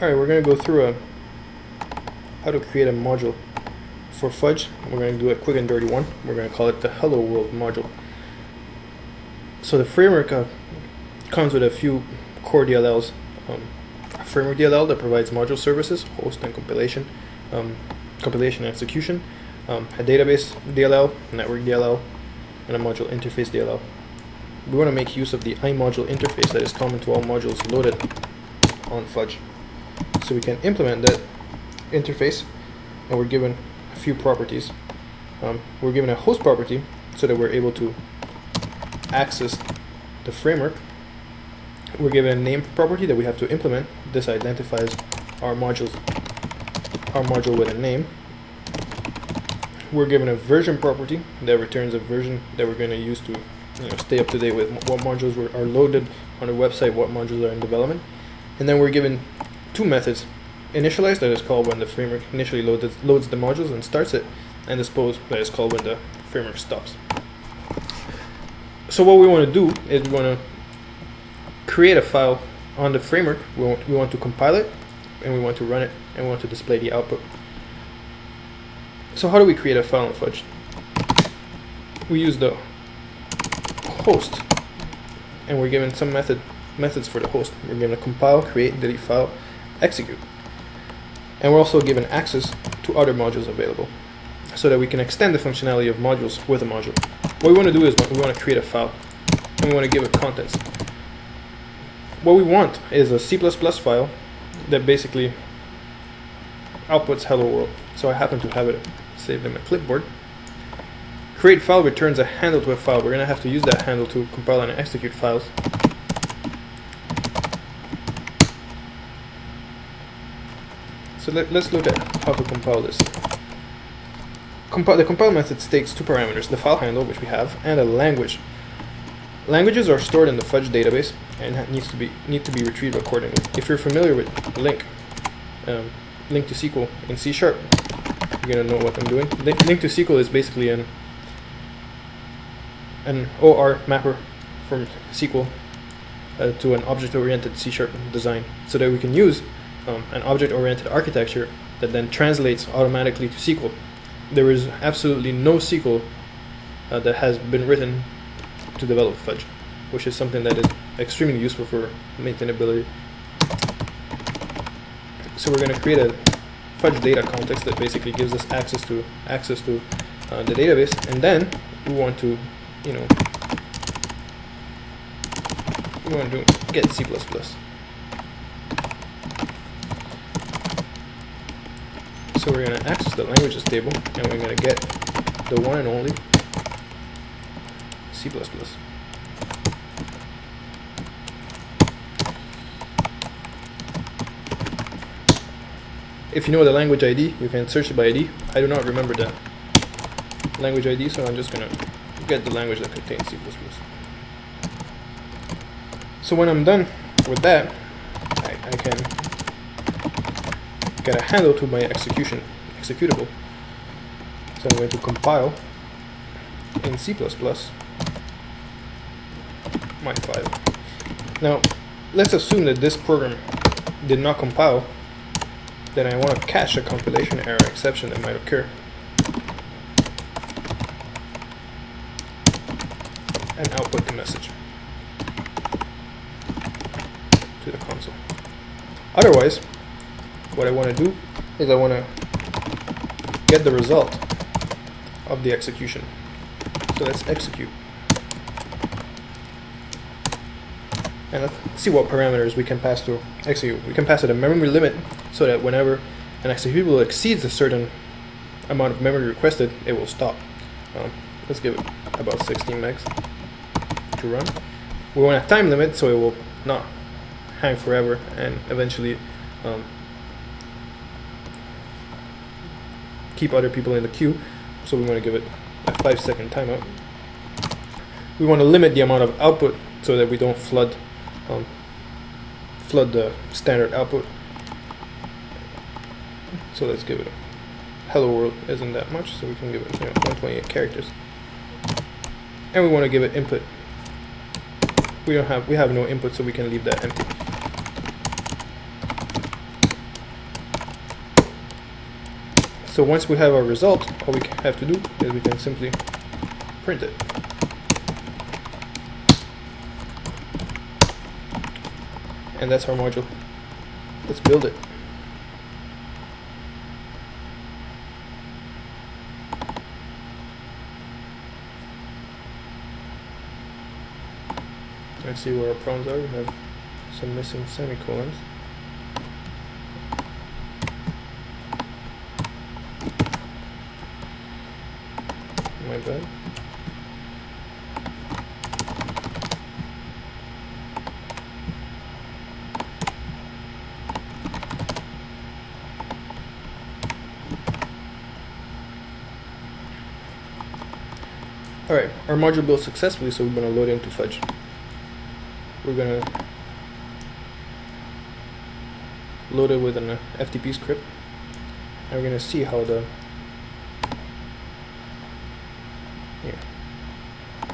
Alright, we're going to go through how to create a module for Fudge. We're going to do a quick and dirty one. We're going to call it the Hello World module. So the framework comes with a few core DLLs. A framework DLL that provides module services, host and compilation, compilation and execution, a database DLL, network DLL, and a module interface DLL. We want to make use of the iModule interface that is common to all modules loaded on Fudge. So we can implement that interface, and we're given a few properties. We're given a host property so that we're able to access the framework. We're given a name property that we have to implement. This identifies our module with a name. We're given a version property that returns a version that we're going to use to stay up to date with what modules are loaded on the website, what modules are in development. And then we're given two methods: initialize, that is called when the framework initially loads the modules and starts it, and dispose, that is called when the framework stops. So what we want to do is we want to create a file on the framework. We want to compile it, and we want to run it, and we want to display the output. So how do we create a file in Fudge? We use the host, and we're given some methods for the host. We're given a compile, create, delete file, execute. And we're also given access to other modules available so that we can extend the functionality of modules with a module. What we want to do is we want to create a file, and we want to give it contents. What we want is a C++ file that basically outputs hello world. So I happen to have it saved in my clipboard. Create file returns a handle to a file. We're going to have to use that handle to compile and execute files. So let's look at how to compile this. The compile method takes two parameters: the file handle, which we have, and a language. Languages are stored in the Fudge database and need to be retrieved accordingly. If you're familiar with LINQ to SQL in C#, you're gonna know what I'm doing. LINQ to SQL is basically an OR mapper from SQL to an object-oriented C# design, so that we can use an object-oriented architecture that then translates automatically to SQL. There is absolutely no SQL that has been written to develop Fudge, which is something that is extremely useful for maintainability. So we're going to create a Fudge data context that basically gives us access to the database, and then we want to get C++. So we're going to access the languages table, and we're going to get the one and only C++. If you know the language ID, you can search it by ID. I do not remember the language ID, so I'm just going to get the language that contains C++. So when I'm done with that, I can get a handle to my executable. So I'm going to compile in C++ my file. Now let's assume that this program did not compile. Then I want to catch a compilation error exception that might occur and output the message to the console. Otherwise, what I want to do is I want to get the result of the execution. So let's execute. And let's see what parameters we can pass to execute. We can pass it a memory limit so that whenever an executable exceeds a certain amount of memory requested, it will stop. Let's give it about 16 megs to run. We want a time limit so it will not hang forever and eventually keep other people in the queue. So we want to give it a 5-second timeout. We want to limit the amount of output so that we don't flood the standard output. So let's give it a hello world isn't that much, so we can give it 128 characters. And we want to give it input. We have no input, so we can leave that empty. So once we have our result, all we have to do is we can simply print it. And that's our module. Let's build it. Let's see where our problems are. We have some missing semicolons. My bad. Alright, our module built successfully, so we're going to load into Fudge. We're going to load it with an FTP script, and we're going to see how the here